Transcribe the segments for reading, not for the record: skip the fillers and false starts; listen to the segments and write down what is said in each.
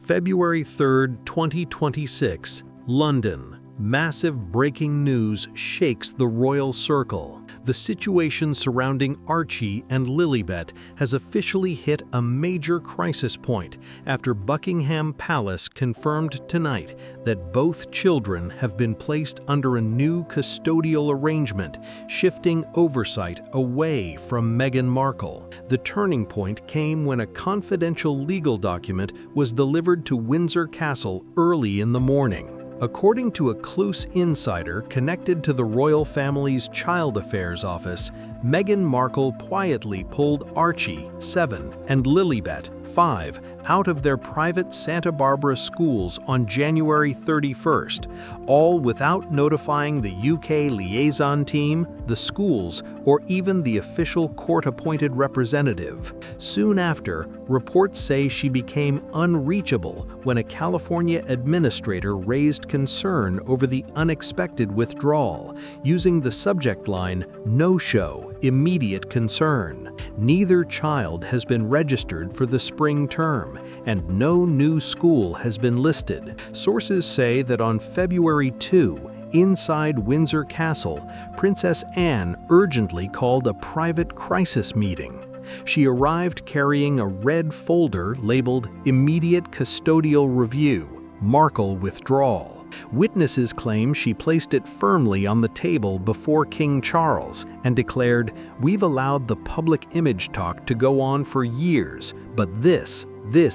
February 3, 2026, London. Massive breaking news shakes the royal circle. The situation surrounding Archie and Lilibet has officially hit a major crisis point after Buckingham Palace confirmed tonight that both children have been placed under a new custodial arrangement, shifting oversight away from Meghan Markle. The turning point came when a confidential legal document was delivered to Windsor Castle early in the morning. According to a close insider connected to the royal family's child affairs office, Meghan Markle quietly pulled Archie, 7, and Lilibet, 5, out of their private Santa Barbara schools on January 31st, all without notifying the UK liaison team, the schools, or even the official court-appointed representative. Soon after, reports say she became unreachable when a California administrator raised concern over the unexpected withdrawal, using the subject line, "No-show, immediate concern." Neither child has been registered for the spring term, and no new school has been listed. Sources say that on February 2, inside Windsor Castle, Princess Anne urgently called a private crisis meeting. She arrived carrying a red folder labeled Immediate Custodial Review, Markle Withdrawal. Witnesses claim she placed it firmly on the table before King Charles and declared, "We've allowed the public image talk to go on for years, but this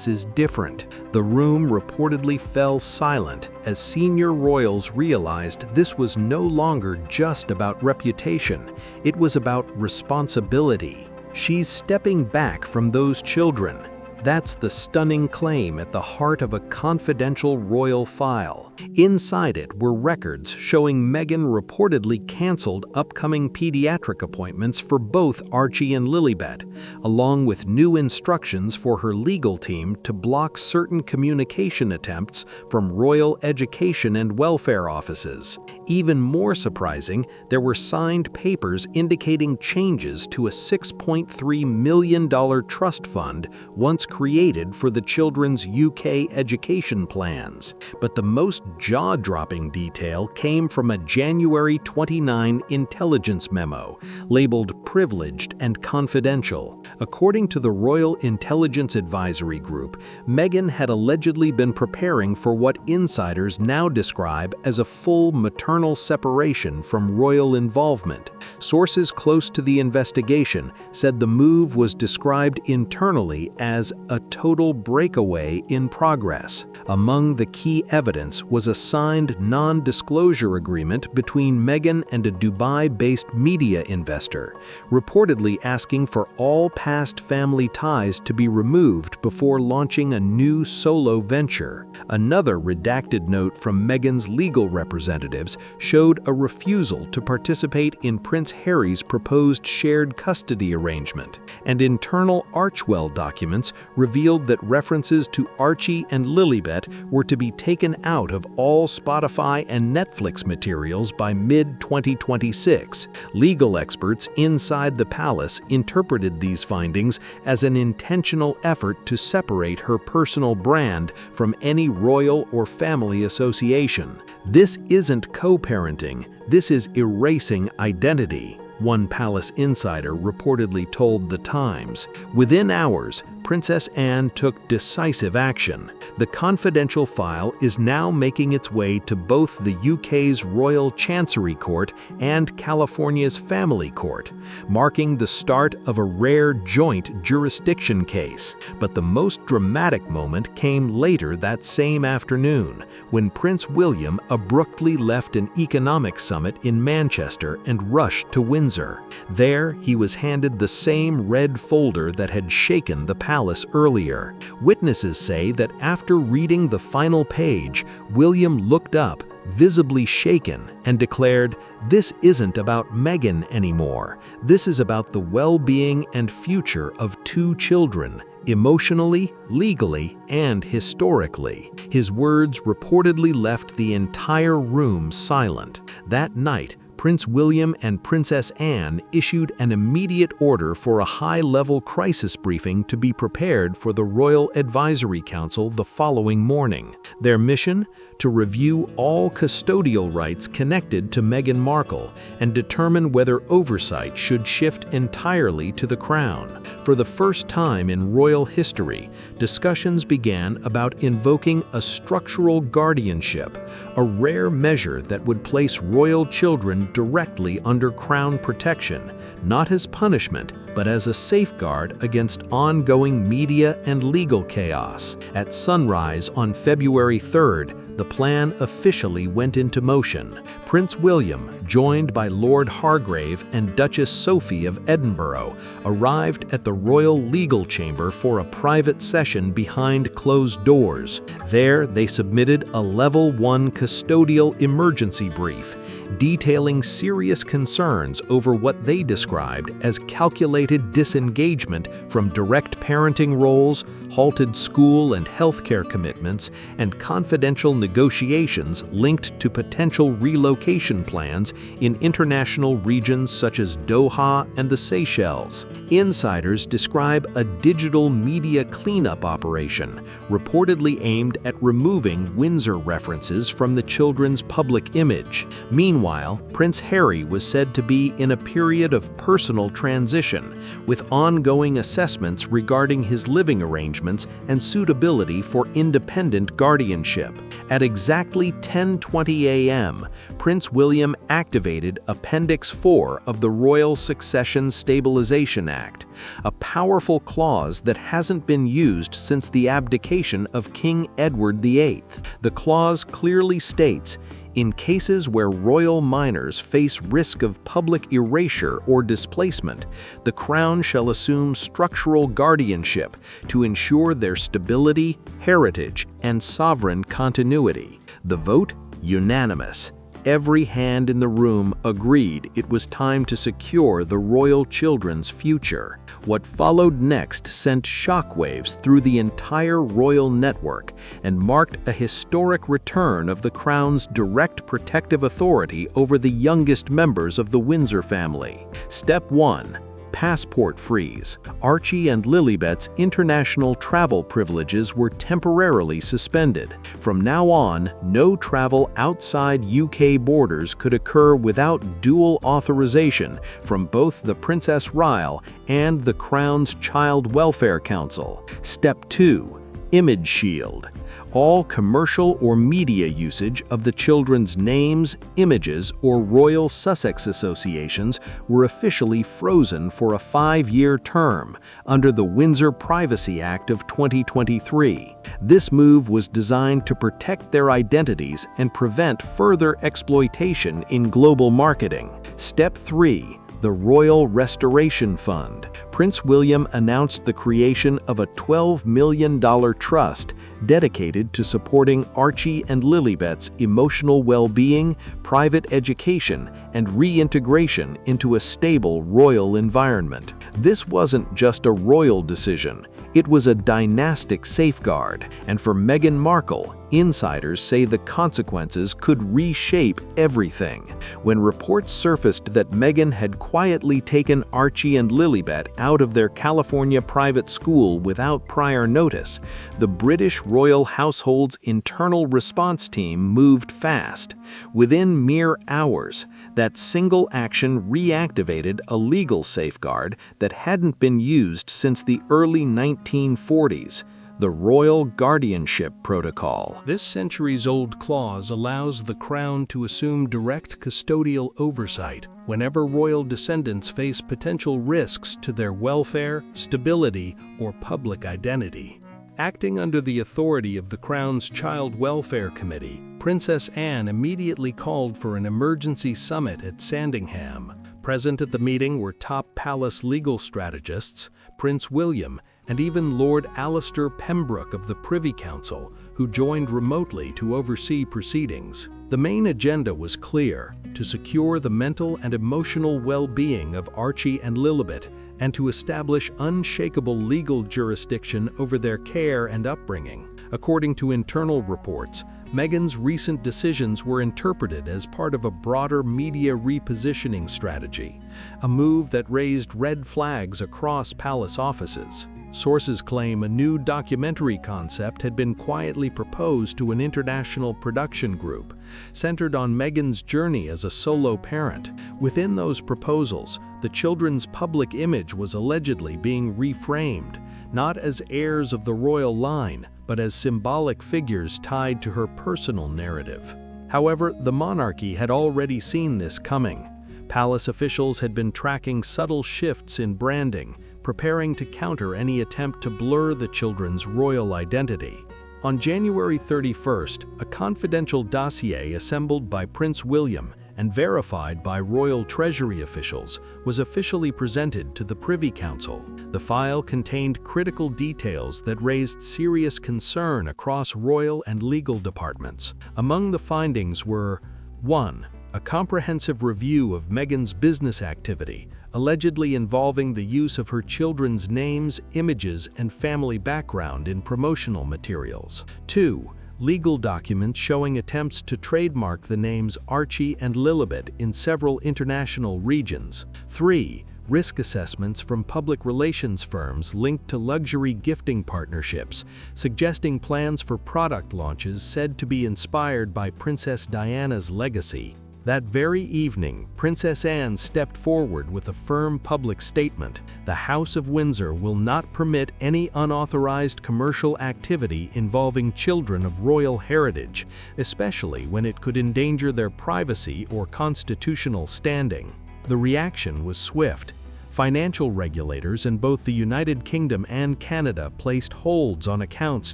is different." The room reportedly fell silent as senior royals realized this was no longer just about reputation, it was about responsibility. She's stepping back from those children. That's the stunning claim at the heart of a confidential royal file. Inside it were records showing Meghan reportedly canceled upcoming pediatric appointments for both Archie and Lilibet, along with new instructions for her legal team to block certain communication attempts from royal education and welfare offices. Even more surprising, there were signed papers indicating changes to a $6.3 million trust fund once created for the children's UK education plans. But the most jaw-dropping detail came from a January 29 intelligence memo, labeled Privileged and Confidential. According to the Royal Intelligence Advisory Group, Meghan had allegedly been preparing for what insiders now describe as a full maternal separation from royal involvement. Sources close to the investigation said the move was described internally as a total breakaway in progress. Among the key evidence was a signed non-disclosure agreement between Meghan and a Dubai-based media investor, reportedly asking for all past family ties to be removed before launching a new solo venture. Another redacted note from Meghan's legal representatives showed a refusal to participate in Prince Harry's proposed shared custody arrangement, and internal Archewell documents revealed that references to Archie and Lilibet were to be taken out of all Spotify and Netflix materials by mid-2026. Legal experts inside the palace interpreted these findings as an intentional effort to separate her personal brand from any royal or family association. "This isn't co-parenting, this is erasing identity," one palace insider reportedly told The Times. Within hours, Princess Anne took decisive action. The confidential file is now making its way to both the UK's Royal Chancery Court and California's Family Court, marking the start of a rare joint jurisdiction case. But the most dramatic moment came later that same afternoon, when Prince William abruptly left an economic summit in Manchester and rushed to Windsor. There, he was handed the same red folder that had shaken the palace earlier. Witnesses say that after reading the final page, William looked up, visibly shaken, and declared, "This isn't about Meghan anymore. This is about the well-being and future of two children, emotionally, legally, and historically." His words reportedly left the entire room silent. That night, Prince William and Princess Anne issued an immediate order for a high-level crisis briefing to be prepared for the Royal Advisory Council the following morning. Their mission? To review all custodial rights connected to Meghan Markle and determine whether oversight should shift entirely to the Crown. For the first time in royal history, discussions began about invoking a structural guardianship, a rare measure that would place royal children directly under Crown protection, not as punishment, but as a safeguard against ongoing media and legal chaos. At sunrise on February 3rd, the plan officially went into motion. Prince William, joined by Lord Hargrave and Duchess Sophie of Edinburgh, arrived at the Royal Legal Chamber for a private session behind closed doors. There, they submitted a Level 1 custodial emergency brief, detailing serious concerns over what they described as calculated disengagement from direct parenting roles, halted school and healthcare commitments, and confidential negotiations linked to potential relocation plans in international regions such as Doha and the Seychelles. Insiders describe a digital media cleanup operation, reportedly aimed at removing Windsor references from the children's public image. Meanwhile, Prince Harry was said to be in a period of personal transition, with ongoing assessments regarding his living arrangements and suitability for independent guardianship. At exactly 10:20 a.m., Prince William activated Appendix 4 of the Royal Succession Stabilization Act, a powerful clause that hasn't been used since the abdication of King Edward VIII. The clause clearly states, in cases where royal minors face risk of public erasure or displacement, the Crown shall assume structural guardianship to ensure their stability, heritage, and sovereign continuity. The vote? Unanimous. Every hand in the room agreed it was time to secure the royal children's future. What followed next sent shockwaves through the entire royal network and marked a historic return of the Crown's direct protective authority over the youngest members of the Windsor family. Step 1. Passport freeze. Archie and Lilibet's international travel privileges were temporarily suspended. From now on, no travel outside UK borders could occur without dual authorization from both the Princess Royal and the Crown's Child Welfare Council. Step 2. Image shield. All commercial or media usage of the children's names, images, or Royal Sussex associations were officially frozen for a 5-year term under the Windsor Privacy Act of 2023. This move was designed to protect their identities and prevent further exploitation in global marketing. Step 3. The Royal Restoration Fund. Prince William announced the creation of a $12 million trust dedicated to supporting Archie and Lilibet's emotional well-being, private education, and reintegration into a stable royal environment. This wasn't just a royal decision, it was a dynastic safeguard, and for Meghan Markle, insiders say the consequences could reshape everything. When reports surfaced that Meghan had quietly taken Archie and Lilibet out of their California private school without prior notice, the British royal household's internal response team moved fast. Within mere hours, that single action reactivated a legal safeguard that hadn't been used since the early 1940s. The Royal Guardianship Protocol. This centuries-old clause allows the Crown to assume direct custodial oversight whenever royal descendants face potential risks to their welfare, stability, or public identity. Acting under the authority of the Crown's Child Welfare Committee, Princess Anne immediately called for an emergency summit at Sandringham. Present at the meeting were top palace legal strategists, Prince William, and even Lord Alistair Pembroke of the Privy Council, who joined remotely to oversee proceedings. The main agenda was clear: to secure the mental and emotional well-being of Archie and Lilibet, and to establish unshakable legal jurisdiction over their care and upbringing. According to internal reports, Meghan's recent decisions were interpreted as part of a broader media repositioning strategy, a move that raised red flags across palace offices. Sources claim a new documentary concept had been quietly proposed to an international production group, centered on Meghan's journey as a solo parent. Within those proposals, the children's public image was allegedly being reframed, not as heirs of the royal line, but as symbolic figures tied to her personal narrative. However, the monarchy had already seen this coming. Palace officials had been tracking subtle shifts in branding, preparing to counter any attempt to blur the children's royal identity. On January 31st, a confidential dossier assembled by Prince William and verified by Royal Treasury officials was officially presented to the Privy Council. The file contained critical details that raised serious concern across royal and legal departments. Among the findings were: 1. A comprehensive review of Meghan's business activity, allegedly involving the use of her children's names, images, and family background in promotional materials. 2. Legal documents showing attempts to trademark the names Archie and Lilibet in several international regions. 3. Risk assessments from public relations firms linked to luxury gifting partnerships, suggesting plans for product launches said to be inspired by Princess Diana's legacy. That very evening, Princess Anne stepped forward with a firm public statement: the House of Windsor will not permit any unauthorized commercial activity involving children of royal heritage, especially when it could endanger their privacy or constitutional standing. The reaction was swift. Financial regulators in both the United Kingdom and Canada placed holds on accounts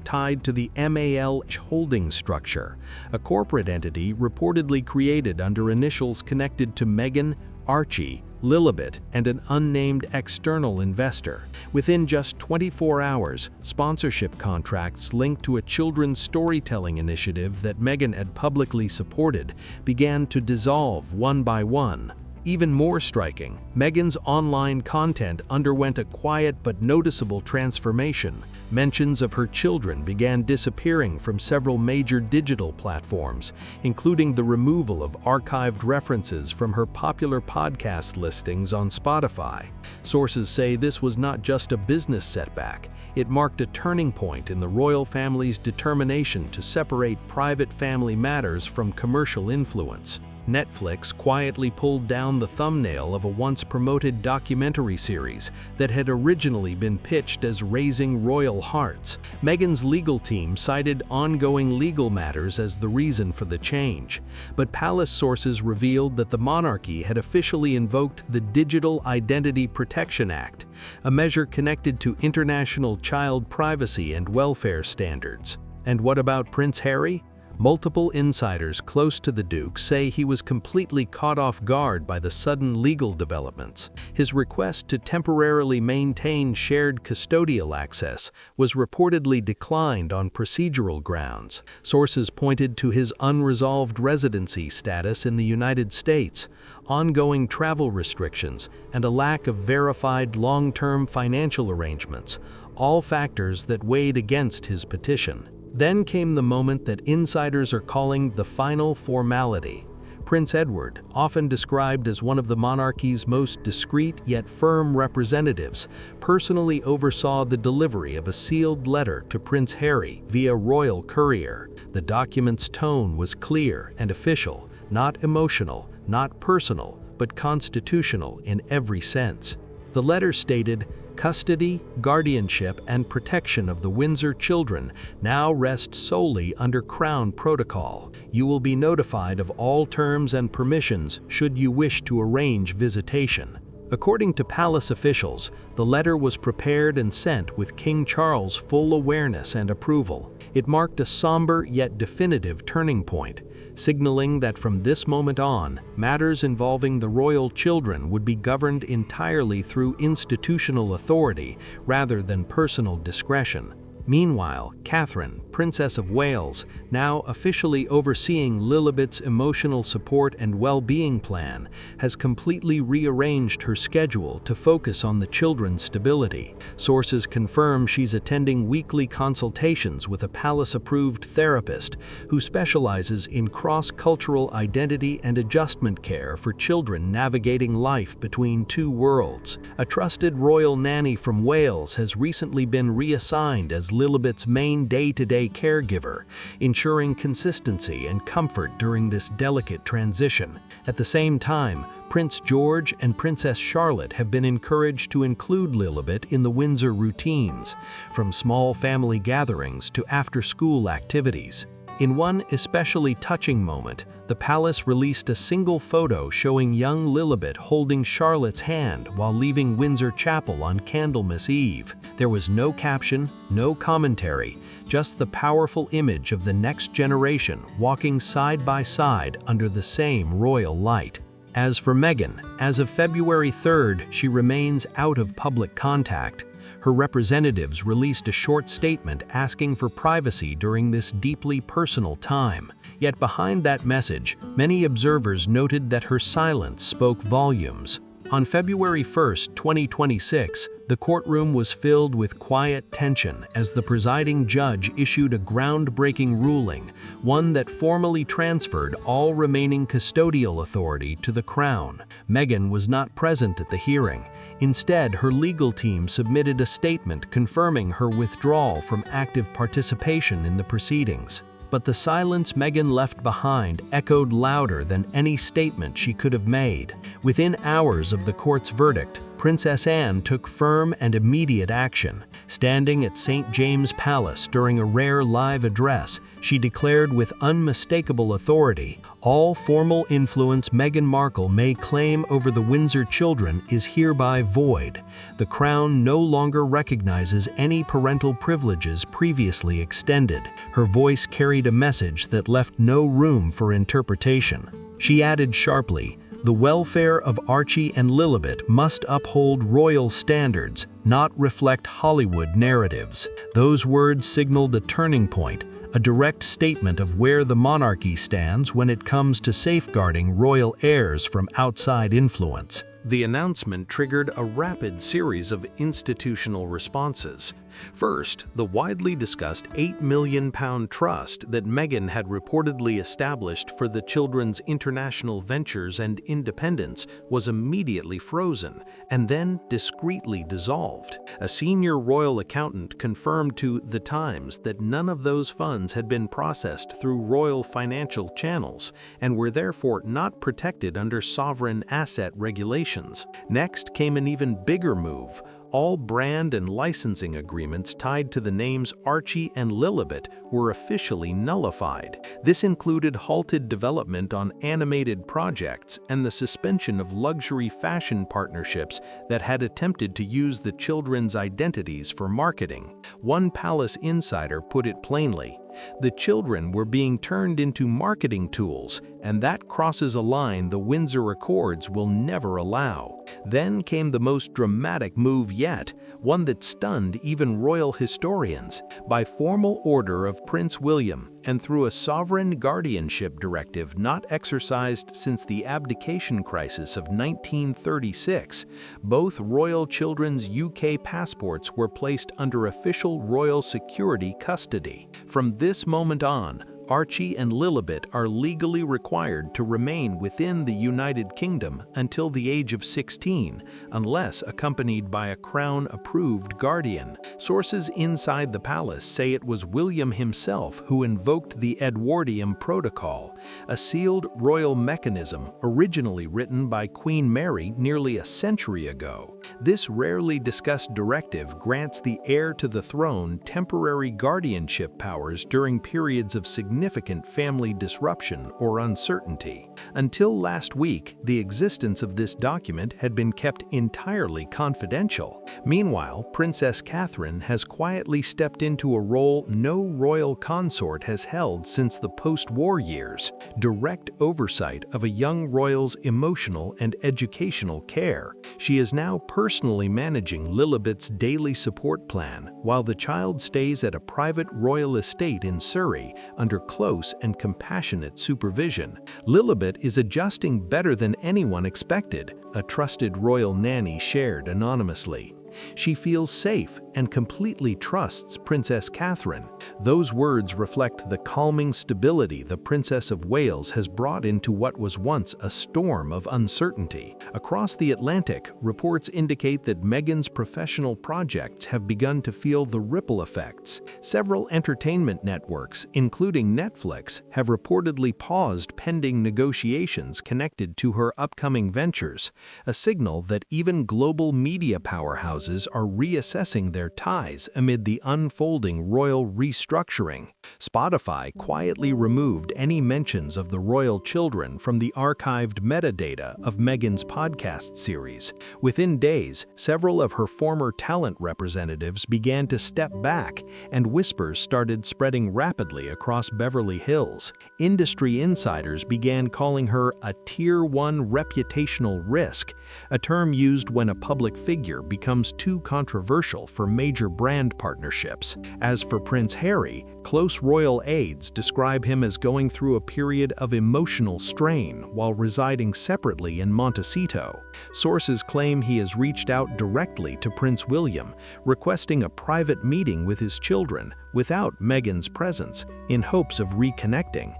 tied to the MAL holding structure, a corporate entity reportedly created under initials connected to Meghan, Archie, Lilibet, and an unnamed external investor. Within just 24 hours, sponsorship contracts linked to a children's storytelling initiative that Meghan had publicly supported began to dissolve one by one. Even more striking, Meghan's online content underwent a quiet but noticeable transformation. Mentions of her children began disappearing from several major digital platforms, including the removal of archived references from her popular podcast listings on Spotify. Sources say this was not just a business setback. It marked a turning point in the royal family's determination to separate private family matters from commercial influence. Netflix quietly pulled down the thumbnail of a once-promoted documentary series that had originally been pitched as Raising Royal Hearts. Meghan's legal team cited ongoing legal matters as the reason for the change, but palace sources revealed that the monarchy had officially invoked the Digital Identity Protection Act, a measure connected to international child privacy and welfare standards. And what about Prince Harry? Multiple insiders close to the Duke say he was completely caught off guard by the sudden legal developments. His request to temporarily maintain shared custodial access was reportedly declined on procedural grounds. Sources pointed to his unresolved residency status in the United States, ongoing travel restrictions, and a lack of verified long-term financial arrangements, all factors that weighed against his petition. Then came the moment that insiders are calling the final formality. Prince Edward, often described as one of the monarchy's most discreet yet firm representatives, personally oversaw the delivery of a sealed letter to Prince Harry via royal courier. The document's tone was clear and official, not emotional, not personal, but constitutional in every sense. The letter stated, "Custody, guardianship, and protection of the Windsor children now rest solely under Crown protocol. You will be notified of all terms and permissions should you wish to arrange visitation." According to palace officials, the letter was prepared and sent with King Charles' full awareness and approval. It marked a somber yet definitive turning point, signaling that from this moment on, matters involving the royal children would be governed entirely through institutional authority rather than personal discretion. Meanwhile, Catherine, Princess of Wales, now officially overseeing Lilibet's emotional support and well-being plan, has completely rearranged her schedule to focus on the children's stability. Sources confirm she's attending weekly consultations with a palace-approved therapist who specializes in cross-cultural identity and adjustment care for children navigating life between two worlds. A trusted royal nanny from Wales has recently been reassigned as Lilibet's main day-to-day caregiver, ensuring consistency and comfort during this delicate transition. At the same time, Prince George and Princess Charlotte have been encouraged to include Lilibet in the Windsor routines, from small family gatherings to after-school activities. In one especially touching moment, the palace released a single photo showing young Lilibet holding Charlotte's hand while leaving Windsor Chapel on Candlemas Eve. There was no caption, no commentary, just the powerful image of the next generation walking side by side under the same royal light. As for Meghan, as of February 3rd, she remains out of public contact. Her representatives released a short statement asking for privacy during this deeply personal time. Yet behind that message, many observers noted that her silence spoke volumes. On February 1, 2026, the courtroom was filled with quiet tension as the presiding judge issued a groundbreaking ruling, one that formally transferred all remaining custodial authority to the Crown. Meghan was not present at the hearing. Instead, her legal team submitted a statement confirming her withdrawal from active participation in the proceedings. But the silence Meghan left behind echoed louder than any statement she could have made. Within hours of the court's verdict, Princess Anne took firm and immediate action. Standing at St. James Palace during a rare live address, she declared with unmistakable authority, "All formal influence Meghan Markle may claim over the Windsor children is hereby void. The Crown no longer recognizes any parental privileges previously extended." Her voice carried a message that left no room for interpretation. She added sharply, "The welfare of Archie and Lilibet must uphold royal standards, not reflect Hollywood narratives." Those words signaled a turning point, a direct statement of where the monarchy stands when it comes to safeguarding royal heirs from outside influence. The announcement triggered a rapid series of institutional responses. First, the widely discussed £8 million trust that Meghan had reportedly established for the children's international ventures and independence was immediately frozen and then discreetly dissolved. A senior royal accountant confirmed to The Times that none of those funds had been processed through royal financial channels and were therefore not protected under sovereign asset regulations. Next came an even bigger move. All brand and licensing agreements tied to the names Archie and Lilibet were officially nullified. This included halted development on animated projects and the suspension of luxury fashion partnerships that had attempted to use the children's identities for marketing. One palace insider put it plainly, "The children were being turned into marketing tools, and that crosses a line the Windsor Accords will never allow." Then came the most dramatic move yet, one that stunned even royal historians. By formal order of Prince William, and through a sovereign guardianship directive not exercised since the abdication crisis of 1936, both royal children's UK passports were placed under official royal security custody. From this moment on, Archie and Lilibet are legally required to remain within the United Kingdom until the age of 16, unless accompanied by a Crown-approved guardian. Sources inside the palace say it was William himself who invoked the Edwardian Protocol, a sealed royal mechanism originally written by Queen Mary nearly a century ago. This rarely discussed directive grants the heir to the throne temporary guardianship powers during periods of significant family disruption or uncertainty. Until last week, the existence of this document had been kept entirely confidential. Meanwhile, Princess Catherine has quietly stepped into a role no royal consort has held since the post-war years: direct oversight of a young royal's emotional and educational care. She is now personally managing Lilibet's daily support plan while the child stays at a private royal estate in Surrey under close and compassionate supervision. Lilibet is adjusting better than anyone expected, a trusted royal nanny shared anonymously. She feels safe and completely trusts Princess Catherine. Those words reflect the calming stability the Princess of Wales has brought into what was once a storm of uncertainty. Across the Atlantic, reports indicate that Meghan's professional projects have begun to feel the ripple effects. Several entertainment networks, including Netflix, have reportedly paused pending negotiations connected to her upcoming ventures, a signal that even global media powerhouses are reassessing their ties amid the unfolding royal restructuring. Spotify quietly removed any mentions of the royal children from the archived metadata of Meghan's podcast series. Within days, several of her former talent representatives began to step back, and whispers started spreading rapidly across Beverly Hills. Industry insiders began calling her a Tier 1 reputational risk, a term used when a public figure becomes too controversial for major brand partnerships. As for Prince Harry, close royal aides describe him as going through a period of emotional strain while residing separately in Montecito. Sources claim he has reached out directly to Prince William, requesting a private meeting with his children without Meghan's presence, in hopes of reconnecting.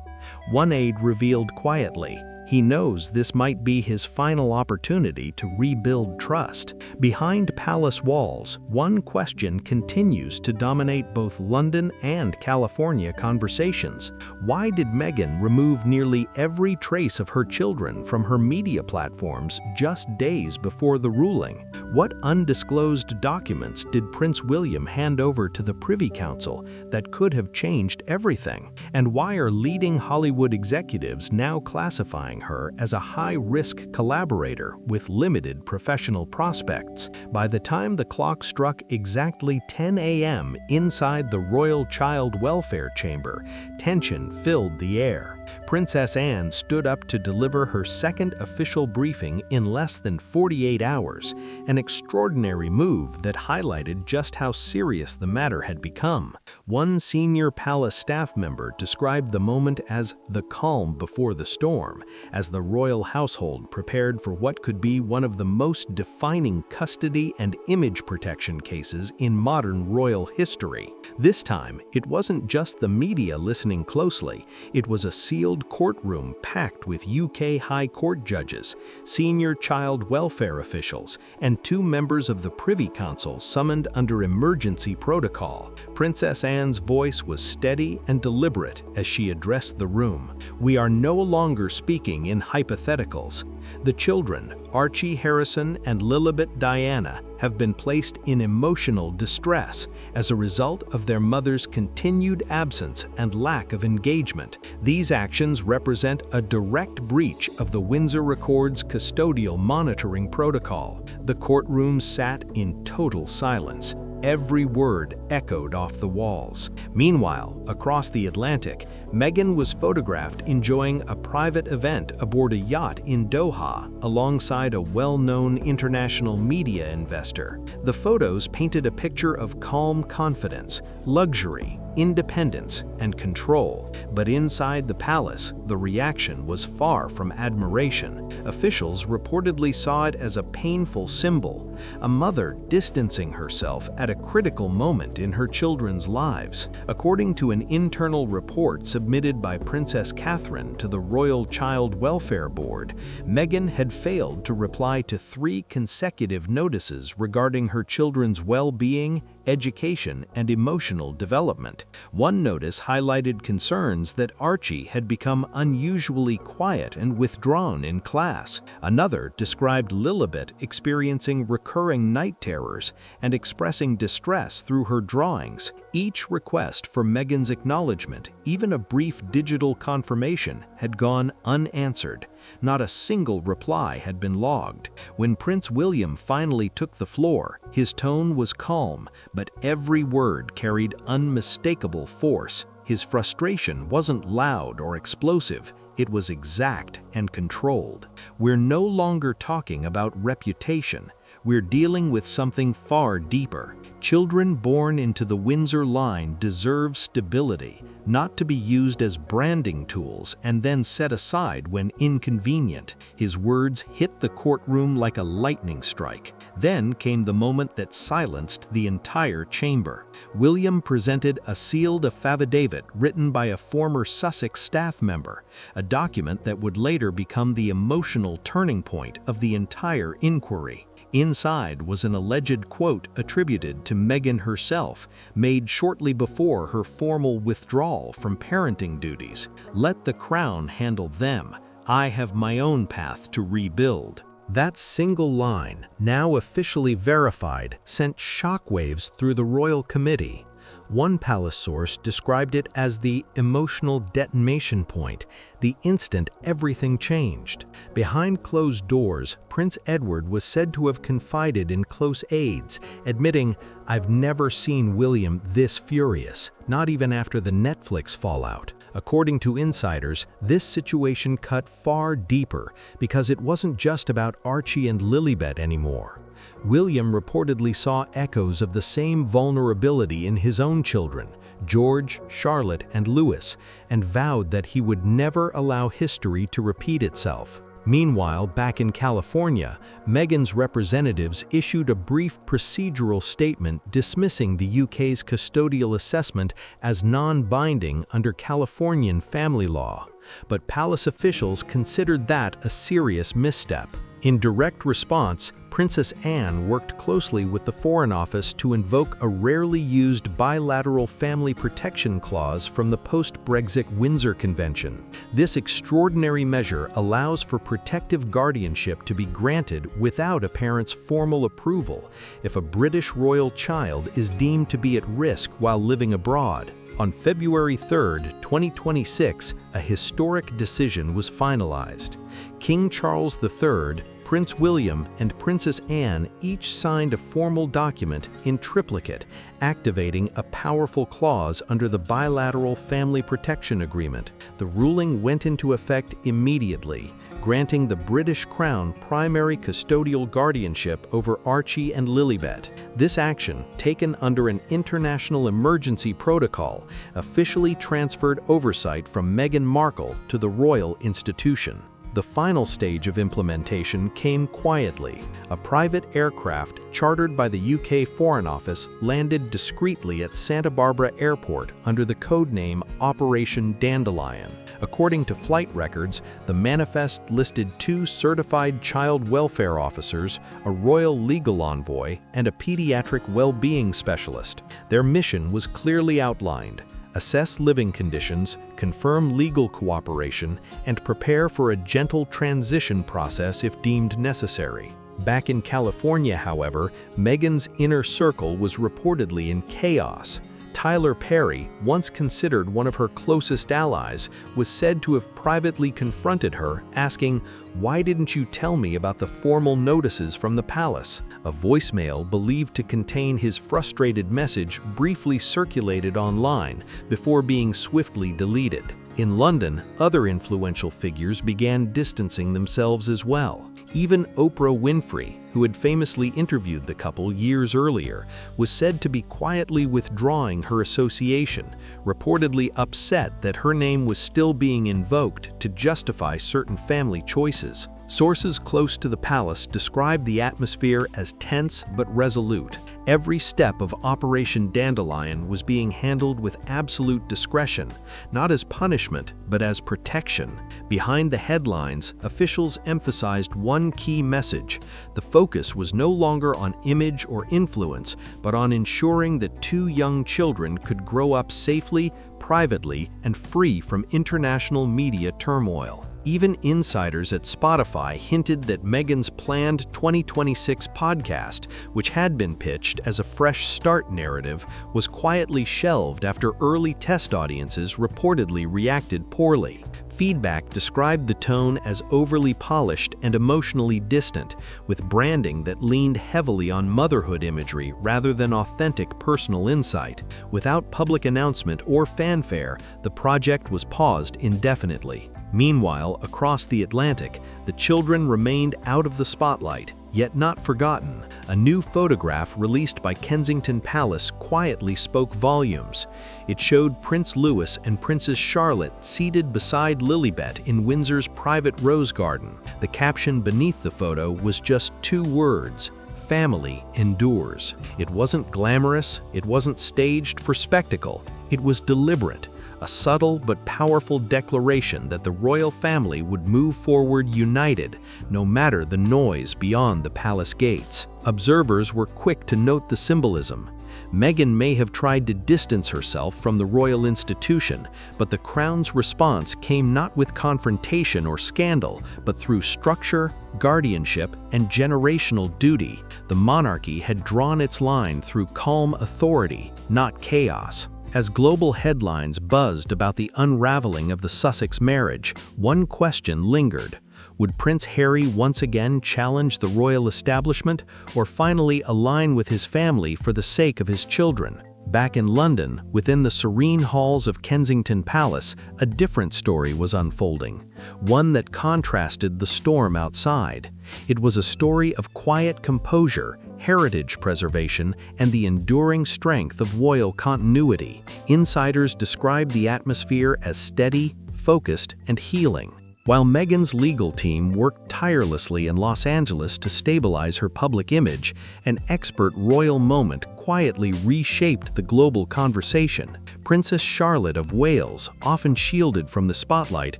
One aide revealed quietly, he knows this might be his final opportunity to rebuild trust. Behind palace walls, one question continues to dominate both London and California conversations. Why did Meghan remove nearly every trace of her children from her media platforms just days before the ruling? What undisclosed documents did Prince William hand over to the Privy Council that could have changed everything? And why are leading Hollywood executives now classifying her as a high-risk collaborator with limited professional prospects? By the time the clock struck exactly 10 a.m. inside the Royal Child Welfare Chamber, tension filled the air. Princess Anne stood up to deliver her second official briefing in less than 48 hours, an extraordinary move that highlighted just how serious the matter had become. One senior palace staff member described the moment as the calm before the storm, as the royal household prepared for what could be one of the most defining custody and image protection cases in modern royal history. This time, it wasn't just the media listening closely, it was a sealed courtroom packed with UK High Court judges, senior child welfare officials, and two members of the Privy Council summoned under emergency protocol. Princess Anne's voice was steady and deliberate as she addressed the room. We are no longer speaking in hypotheticals. The children, Archie Harrison and Lilibet Diana, have been placed in emotional distress as a result of their mother's continued absence and lack of engagement. These actions represent a direct breach of the Windsor Record's custodial monitoring protocol. The courtroom sat in total silence. Every word echoed off the walls. Meanwhile, across the Atlantic, Meghan was photographed enjoying a private event aboard a yacht in Doha alongside a well-known international media investor. The photos painted a picture of calm confidence, luxury, independence, and control. But inside the palace, the reaction was far from admiration. Officials reportedly saw it as a painful symbol, a mother distancing herself at a critical moment in her children's lives. According to an internal report submitted by Princess Catherine to the Royal Child Welfare Board, Meghan had failed to reply to 3 consecutive notices regarding her children's well-being, education, and emotional development. One notice highlighted concerns that Archie had become unusually quiet and withdrawn in class. Another described Lilibet experiencing recurring night terrors and expressing distress through her drawings. Each request for Meghan's acknowledgement, even a brief digital confirmation, had gone unanswered. Not a single reply had been logged. When Prince William finally took the floor, his tone was calm, but every word carried unmistakable force. His frustration wasn't loud or explosive. It was exact and controlled. We're no longer talking about reputation. we're dealing with something far deeper. Children born into the Windsor line deserve stability, not to be used as branding tools and then set aside when inconvenient. His words hit the courtroom like a lightning strike. Then came the moment that silenced the entire chamber. William presented a sealed affidavit written by a former Sussex staff member, a document that would later become the emotional turning point of the entire inquiry. Inside was an alleged quote attributed to Meghan herself, made shortly before her formal withdrawal from parenting duties. "Let the crown handle them. I have my own path to rebuild." That single line, now officially verified, sent shockwaves through the royal committee. One palace source described it as the emotional detonation point, the instant everything changed. Behind closed doors, Prince Edward was said to have confided in close aides, admitting, "I've never seen William this furious, not even after the Netflix fallout." According to insiders, this situation cut far deeper because it wasn't just about Archie and Lilibet anymore. William reportedly saw echoes of the same vulnerability in his own children, George, Charlotte, and Louis, and vowed that he would never allow history to repeat itself. Meanwhile, back in California, Meghan's representatives issued a brief procedural statement dismissing the UK's custodial assessment as non-binding under Californian family law. But palace officials considered that a serious misstep. In direct response, Princess Anne worked closely with the Foreign Office to invoke a rarely used bilateral family protection clause from the post-Brexit Windsor Convention. This extraordinary measure allows for protective guardianship to be granted without a parent's formal approval if a British royal child is deemed to be at risk while living abroad. On February 3, 2026, a historic decision was finalized. King Charles III, Prince William, and Princess Anne each signed a formal document in triplicate, activating a powerful clause under the bilateral family protection agreement. The ruling went into effect immediately, granting the British Crown primary custodial guardianship over Archie and Lilibet. This action, taken under an international emergency protocol, officially transferred oversight from Meghan Markle to the royal institution. The final stage of implementation came quietly. A private aircraft chartered by the UK Foreign Office landed discreetly at Santa Barbara Airport under the codename Operation Dandelion. According to flight records, the manifest listed 2 certified child welfare officers, a royal legal envoy, and a pediatric well-being specialist. Their mission was clearly outlined: assess living conditions, confirm legal cooperation, and prepare for a gentle transition process if deemed necessary. Back in California, however, Meghan's inner circle was reportedly in chaos. Tyler Perry, once considered one of her closest allies, was said to have privately confronted her, asking, "Why didn't you tell me about the formal notices from the palace?" A voicemail believed to contain his frustrated message briefly circulated online before being swiftly deleted. In London, other influential figures began distancing themselves as well. Even Oprah Winfrey, who had famously interviewed the couple years earlier, was said to be quietly withdrawing her association, reportedly upset that her name was still being invoked to justify certain family choices. Sources close to the palace described the atmosphere as tense but resolute. Every step of Operation Dandelion was being handled with absolute discretion, not as punishment, but as protection. Behind the headlines, officials emphasized one key message: the focus was no longer on image or influence, but on ensuring that 2 young children could grow up safely, privately, and free from international media turmoil. Even insiders at Spotify hinted that Meghan's planned 2026 podcast, which had been pitched as a fresh start narrative, was quietly shelved after early test audiences reportedly reacted poorly. Feedback described the tone as overly polished and emotionally distant, with branding that leaned heavily on motherhood imagery rather than authentic personal insight. Without public announcement or fanfare, the project was paused indefinitely. Meanwhile, across the Atlantic, the children remained out of the spotlight, Yet not forgotten, a new photograph released by Kensington Palace quietly spoke volumes. It showed Prince Louis and Princess Charlotte seated beside Lilibet in Windsor's private rose garden. The caption beneath the photo was just 2 words: "Family endures." It wasn't glamorous, it wasn't staged for spectacle, it was deliberate. A subtle but powerful declaration that the royal family would move forward united, no matter the noise beyond the palace gates. Observers were quick to note the symbolism. Meghan may have tried to distance herself from the royal institution, but the Crown's response came not with confrontation or scandal, but through structure, guardianship, and generational duty. The monarchy had drawn its line through calm authority, not chaos. As global headlines buzzed about the unraveling of the Sussex marriage, one question lingered. Would Prince Harry once again challenge the royal establishment, or finally align with his family for the sake of his children? Back in London, within the serene halls of Kensington Palace, a different story was unfolding, one that contrasted the storm outside. It was a story of quiet composure, heritage preservation, and the enduring strength of royal continuity. Insiders described the atmosphere as steady, focused, and healing. While Meghan's legal team worked tirelessly in Los Angeles to stabilize her public image, an expert royal moment quietly reshaped the global conversation. Princess Charlotte of Wales, often shielded from the spotlight,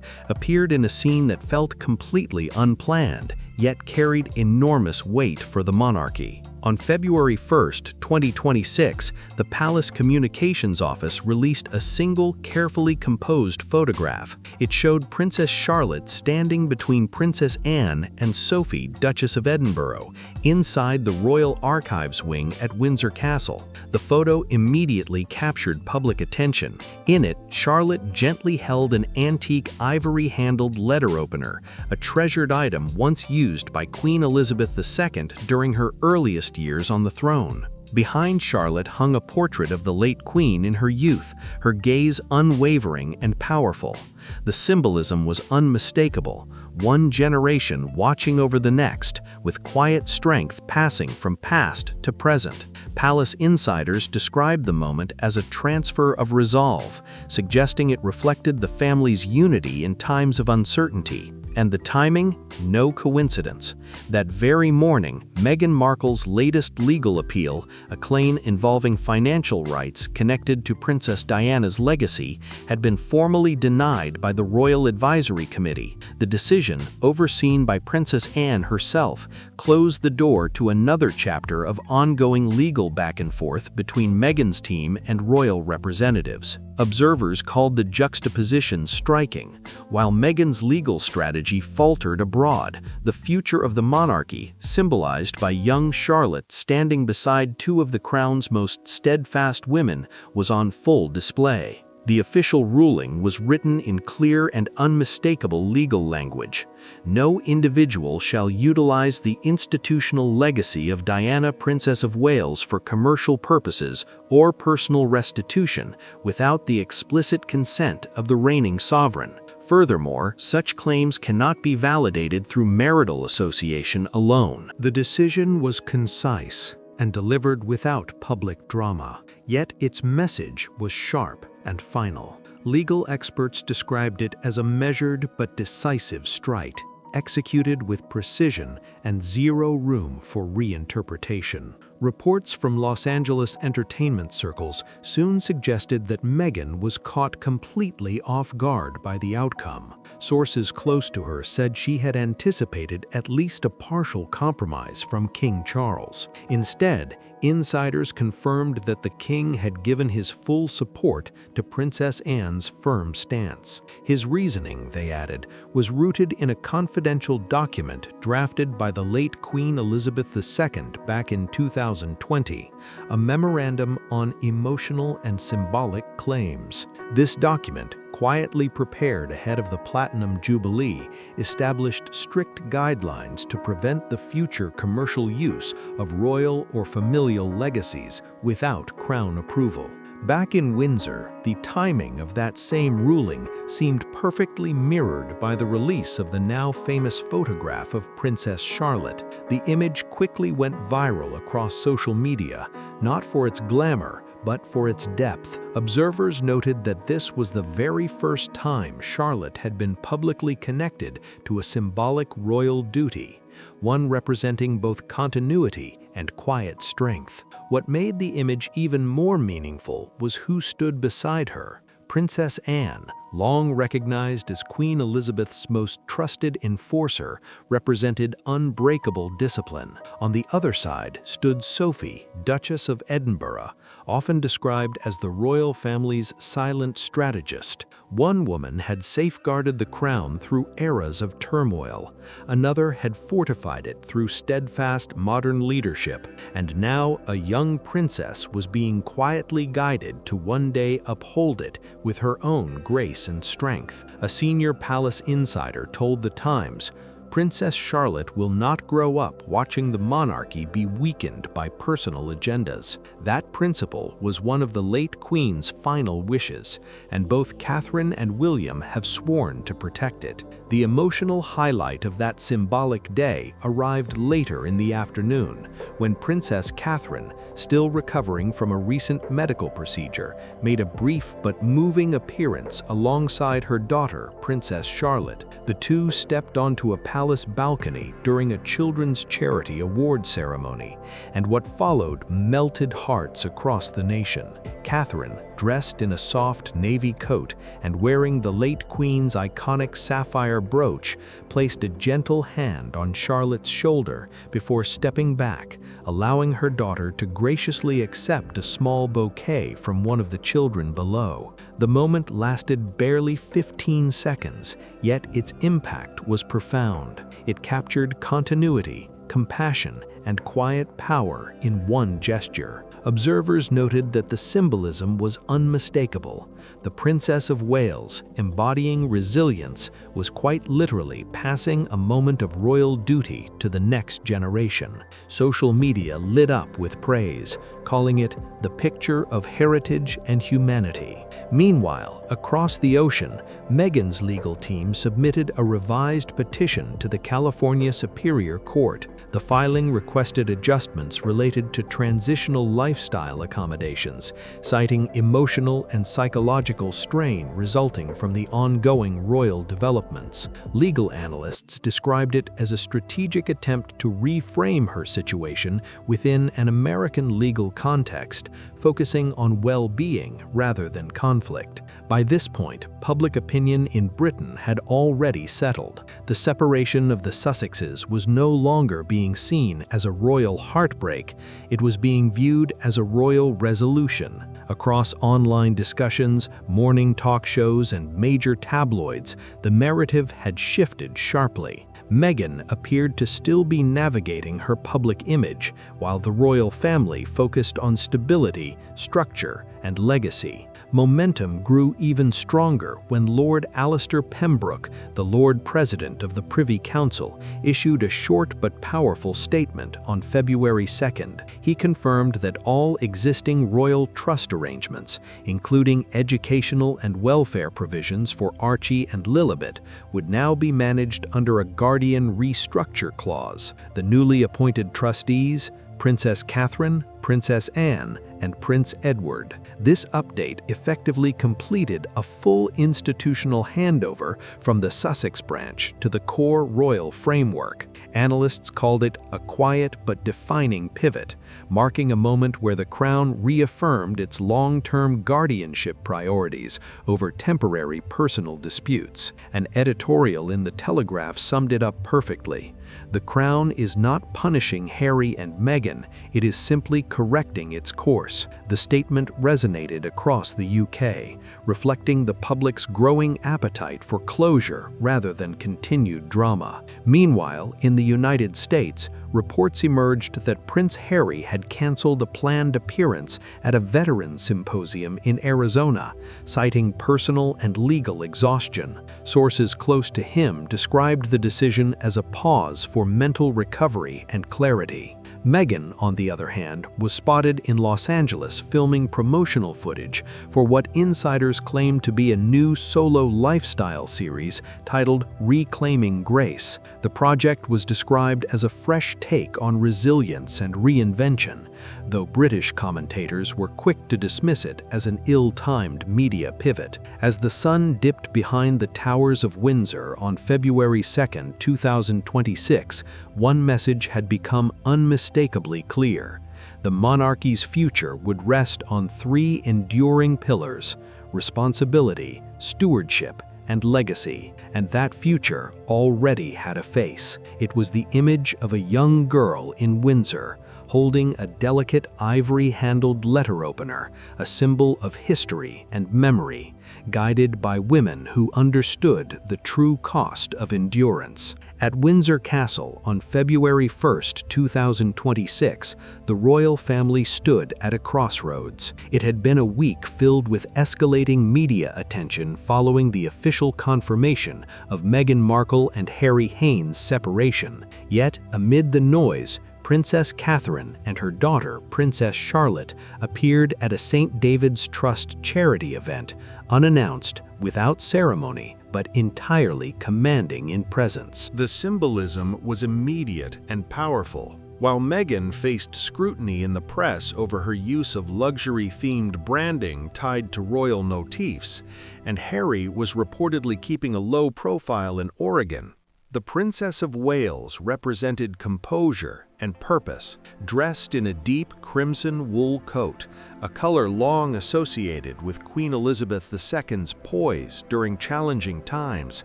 appeared in a scene that felt completely unplanned, yet carried enormous weight for the monarchy. On February 1, 2026, the Palace Communications Office released a single, carefully composed photograph. It showed Princess Charlotte standing between Princess Anne and Sophie, Duchess of Edinburgh, inside the Royal Archives wing at Windsor Castle. The photo immediately captured public attention. In it, Charlotte gently held an antique ivory-handled letter opener, a treasured item once used by Queen Elizabeth II during her earliest years on the throne. Behind Charlotte hung a portrait of the late Queen in her youth, her gaze unwavering and powerful. The symbolism was unmistakable, one generation watching over the next, with quiet strength passing from past to present. Palace insiders described the moment as a transfer of resolve, suggesting it reflected the family's unity in times of uncertainty. And the timing? No coincidence. That very morning, Meghan Markle's latest legal appeal, a claim involving financial rights connected to Princess Diana's legacy, had been formally denied by the Royal Advisory Committee. The decision, overseen by Princess Anne herself, closed the door to another chapter of ongoing legal back and forth between Meghan's team and royal representatives. Observers called the juxtaposition striking. While Meghan's legal strategy faltered abroad, the future of the monarchy, symbolized by young Charlotte standing beside 2 of the Crown's most steadfast women, was on full display. The official ruling was written in clear and unmistakable legal language. No individual shall utilize the institutional legacy of Diana, Princess of Wales, for commercial purposes or personal restitution without the explicit consent of the reigning sovereign. Furthermore, such claims cannot be validated through marital association alone. The decision was concise and delivered without public drama, yet its message was sharp and final. Legal experts described it as a measured but decisive strike, executed with precision and zero room for reinterpretation. Reports from Los Angeles entertainment circles soon suggested that Meghan was caught completely off guard by the outcome. Sources close to her said she had anticipated at least a partial compromise from King Charles. Instead, insiders confirmed that the king had given his full support to Princess Anne's firm stance. His reasoning, they added, was rooted in a confidential document drafted by the late Queen Elizabeth II back in 2020, a memorandum on emotional and symbolic claims. This document, quietly prepared ahead of the Platinum Jubilee, established strict guidelines to prevent the future commercial use of royal or familial legacies without Crown approval. Back in Windsor, the timing of that same ruling seemed perfectly mirrored by the release of the now famous photograph of Princess Charlotte. The image quickly went viral across social media, not for its glamour, but for its depth. Observers noted that this was the very first time Charlotte had been publicly connected to a symbolic royal duty, one representing both continuity and quiet strength. What made the image even more meaningful was who stood beside her. Princess Anne, long recognized as Queen Elizabeth's most trusted enforcer, represented unbreakable discipline. On the other side stood Sophie, Duchess of Edinburgh, often described as the royal family's silent strategist. One woman had safeguarded the crown through eras of turmoil. Another had fortified it through steadfast modern leadership. And now a young princess was being quietly guided to one day uphold it with her own grace and strength. A senior palace insider told The Times, "Princess Charlotte will not grow up watching the monarchy be weakened by personal agendas." That principle was one of the late Queen's final wishes, and both Catherine and William have sworn to protect it. The emotional highlight of that symbolic day arrived later in the afternoon, when Princess Catherine, still recovering from a recent medical procedure, made a brief but moving appearance alongside her daughter, Princess Charlotte. The two stepped onto a palace balcony during a children's charity award ceremony, and what followed melted hearts across the nation. Catherine, dressed in a soft navy coat and wearing the late Queen's iconic sapphire brooch, placed a gentle hand on Charlotte's shoulder before stepping back, allowing her daughter to graciously accept a small bouquet from one of the children below. The moment lasted barely 15 seconds, yet its impact was profound. It captured continuity, compassion, and quiet power in one gesture. Observers noted that the symbolism was unmistakable. The Princess of Wales, embodying resilience, was quite literally passing a moment of royal duty to the next generation. Social media lit up with praise, calling it the picture of heritage and humanity. Meanwhile, across the ocean, Meghan's legal team submitted a revised petition to the California Superior Court. The filing requested adjustments related to transitional lifestyle accommodations, citing emotional and psychological strain resulting from the ongoing royal developments. Legal analysts described it as a strategic attempt to reframe her situation within an American legal context, focusing on well-being rather than conflict. By this point, public opinion in Britain had already settled. The separation of the Sussexes was no longer being seen as a royal heartbreak, it was being viewed as a royal resolution. Across online discussions, morning talk shows, and major tabloids, the narrative had shifted sharply. Meghan appeared to still be navigating her public image, while the royal family focused on stability, structure, and legacy. Momentum grew even stronger when Lord Alistair Pembroke, the Lord President of the Privy Council, issued a short but powerful statement on February 2nd. He confirmed that all existing royal trust arrangements, including educational and welfare provisions for Archie and Lilibet, would now be managed under a Guardian restructure clause. The newly appointed trustees, Princess Catherine, Princess Anne, and Prince Edward. This update effectively completed a full institutional handover from the Sussex branch to the core royal framework. Analysts called it a quiet but defining pivot, marking a moment where the Crown reaffirmed its long-term guardianship priorities over temporary personal disputes. An editorial in The Telegraph summed it up perfectly. The Crown is not punishing Harry and Meghan, it is simply correcting its course. The statement resonated across the UK, reflecting the public's growing appetite for closure rather than continued drama. Meanwhile, in the United States, reports emerged that Prince Harry had canceled a planned appearance at a veterans symposium in Arizona, citing personal and legal exhaustion. Sources close to him described the decision as a pause for mental recovery and clarity. Meghan, on the other hand, was spotted in Los Angeles filming promotional footage for what insiders claimed to be a new solo lifestyle series titled Reclaiming Grace. The project was described as a fresh take on resilience and reinvention, though British commentators were quick to dismiss it as an ill-timed media pivot. As the sun dipped behind the towers of Windsor on February 2, 2026, one message had become unmistakably clear. The monarchy's future would rest on three enduring pillars: responsibility, stewardship, and legacy. And that future already had a face. It was the image of a young girl in Windsor, holding a delicate ivory-handled letter opener, a symbol of history and memory, guided by women who understood the true cost of endurance. At Windsor Castle on February 1, 2026, the royal family stood at a crossroads. It had been a week filled with escalating media attention following the official confirmation of Meghan Markle and Harry Haynes' separation. Yet, amid the noise, Princess Catherine and her daughter, Princess Charlotte, appeared at a St. David's Trust charity event, unannounced, without ceremony, but entirely commanding in presence. The symbolism was immediate and powerful. While Meghan faced scrutiny in the press over her use of luxury-themed branding tied to royal motifs, and Harry was reportedly keeping a low profile in Oregon, the Princess of Wales represented composure and purpose. Dressed in a deep crimson wool coat, a color long associated with Queen Elizabeth II's poise during challenging times,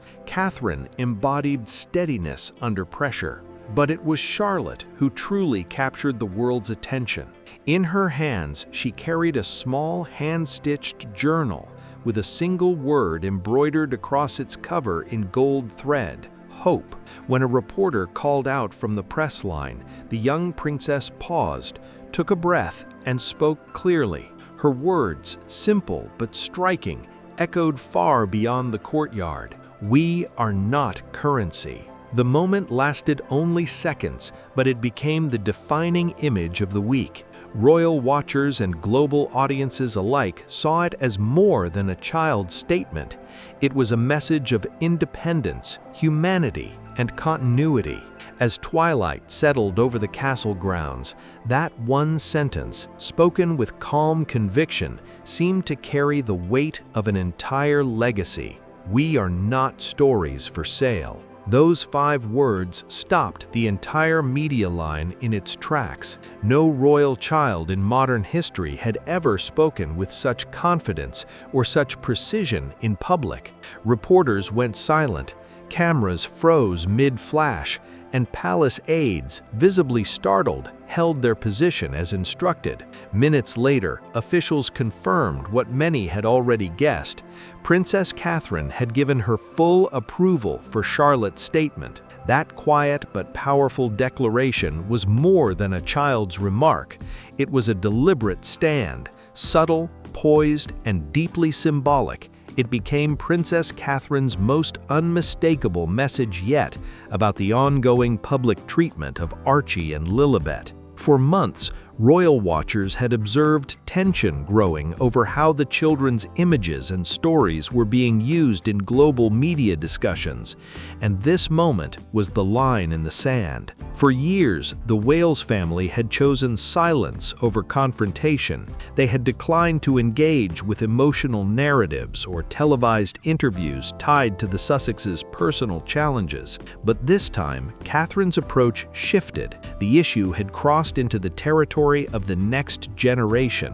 Catherine embodied steadiness under pressure. But it was Charlotte who truly captured the world's attention. In her hands, she carried a small hand-stitched journal with a single word embroidered across its cover in gold thread: hope. When a reporter called out from the press line, the young princess paused, took a breath, and spoke clearly. Her words, simple but striking, echoed far beyond the courtyard. "We are not currency." The moment lasted only seconds, but it became the defining image of the week. Royal watchers and global audiences alike saw it as more than a child's statement. It was a message of independence, humanity, and continuity. As twilight settled over the castle grounds, that one sentence, spoken with calm conviction, seemed to carry the weight of an entire legacy. "We are not stories for sale." Those 5 words stopped the entire media line in its tracks. No royal child in modern history had ever spoken with such confidence or such precision in public. Reporters went silent, cameras froze mid-flash, and palace aides, visibly startled, held their position as instructed. Minutes later, officials confirmed what many had already guessed. Princess Catherine had given her full approval for Charlotte's statement. That quiet but powerful declaration was more than a child's remark. It was a deliberate stand, subtle, poised, and deeply symbolic. It became Princess Catherine's most unmistakable message yet about the ongoing public treatment of Archie and Lilibet. For months, royal watchers had observed tension growing over how the children's images and stories were being used in global media discussions, and this moment was the line in the sand. For years, the Wales family had chosen silence over confrontation. They had declined to engage with emotional narratives or televised interviews tied to the Sussexes' personal challenges. But this time, Catherine's approach shifted. The issue had crossed into the territory of the next generation,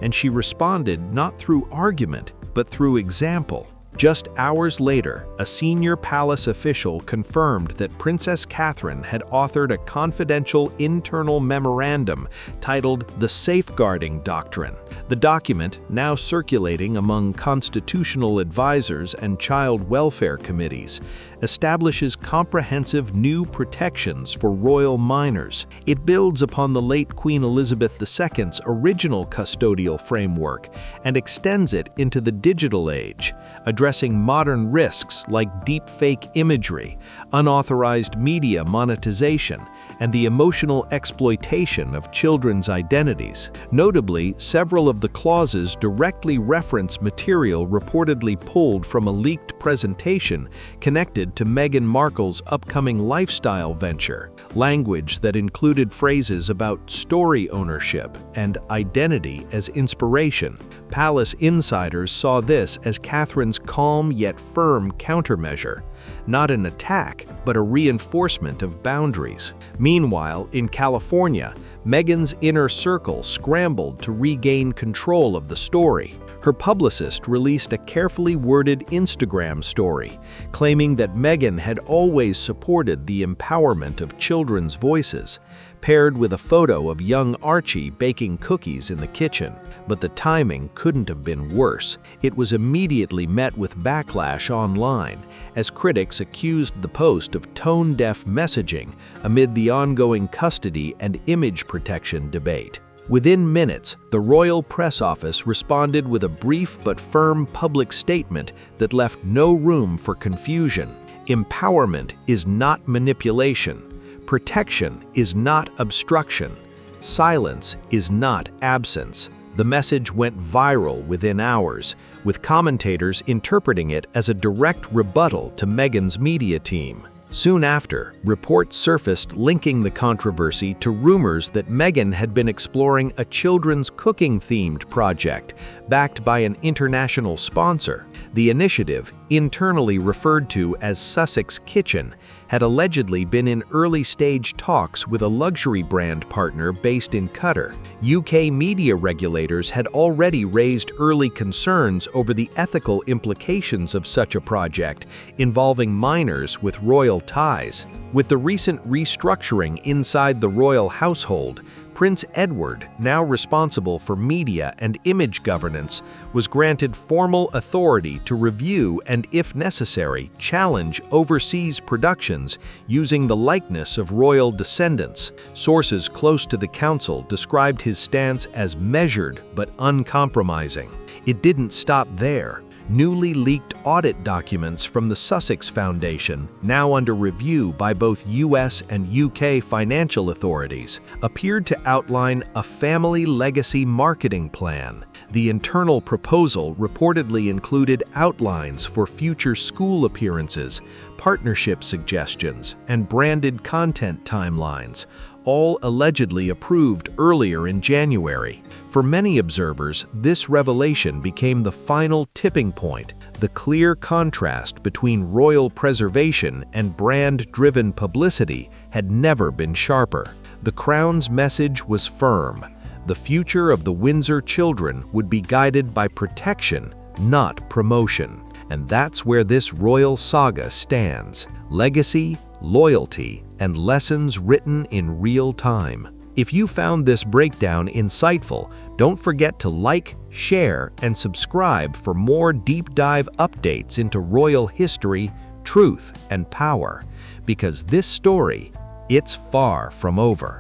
and she responded not through argument, but through example. Just hours later, a senior palace official confirmed that Princess Catherine had authored a confidential internal memorandum titled the Safeguarding Doctrine. The document, now circulating among constitutional advisors and child welfare committees, establishes comprehensive new protections for royal minors. It builds upon the late Queen Elizabeth II's original custodial framework and extends it into the digital age, addressing modern risks like deepfake imagery, unauthorized media monetization, and the emotional exploitation of children's identities. Notably, several of the clauses directly reference material reportedly pulled from a leaked presentation connected to Meghan Markle's upcoming lifestyle venture, language that included phrases about story ownership and identity as inspiration. Palace insiders saw this as Catherine's calm yet firm countermeasure, not an attack, but a reinforcement of boundaries. Meanwhile, in California, Meghan's inner circle scrambled to regain control of the story. Her publicist released a carefully worded Instagram story, claiming that Meghan had always supported the empowerment of children's voices, paired with a photo of young Archie baking cookies in the kitchen. But the timing couldn't have been worse. It was immediately met with backlash online, as critics accused the post of tone-deaf messaging amid the ongoing custody and image protection debate. Within minutes, the royal press office responded with a brief but firm public statement that left no room for confusion. Empowerment is not manipulation. Protection is not obstruction. Silence is not absence. The message went viral within hours, with commentators interpreting it as a direct rebuttal to Meghan's media team. Soon after, reports surfaced linking the controversy to rumors that Meghan had been exploring a children's cooking-themed project backed by an international sponsor. The initiative, internally referred to as Sussex Kitchen, had allegedly been in early-stage talks with a luxury brand partner based in Qatar. UK media regulators had already raised early concerns over the ethical implications of such a project involving minors with royal ties. With the recent restructuring inside the royal household, Prince Edward, now responsible for media and image governance, was granted formal authority to review and, if necessary, challenge overseas productions using the likeness of royal descendants. Sources close to the council described his stance as measured but uncompromising. It didn't stop there. Newly leaked audit documents from the Sussex Foundation, now under review by both US and UK financial authorities, appeared to outline a family legacy marketing plan. The internal proposal reportedly included outlines for future school appearances, partnership suggestions, and branded content timelines, all allegedly approved earlier in January. For many observers, this revelation became the final tipping point. The clear contrast between royal preservation and brand-driven publicity had never been sharper. The Crown's message was firm. The future of the Windsor children would be guided by protection, not promotion. And that's where this royal saga stands: legacy, loyalty, and lessons written in real time. If you found this breakdown insightful, don't forget to like, share, and subscribe for more deep dive updates into royal history, truth, and power. Because this story, it's far from over.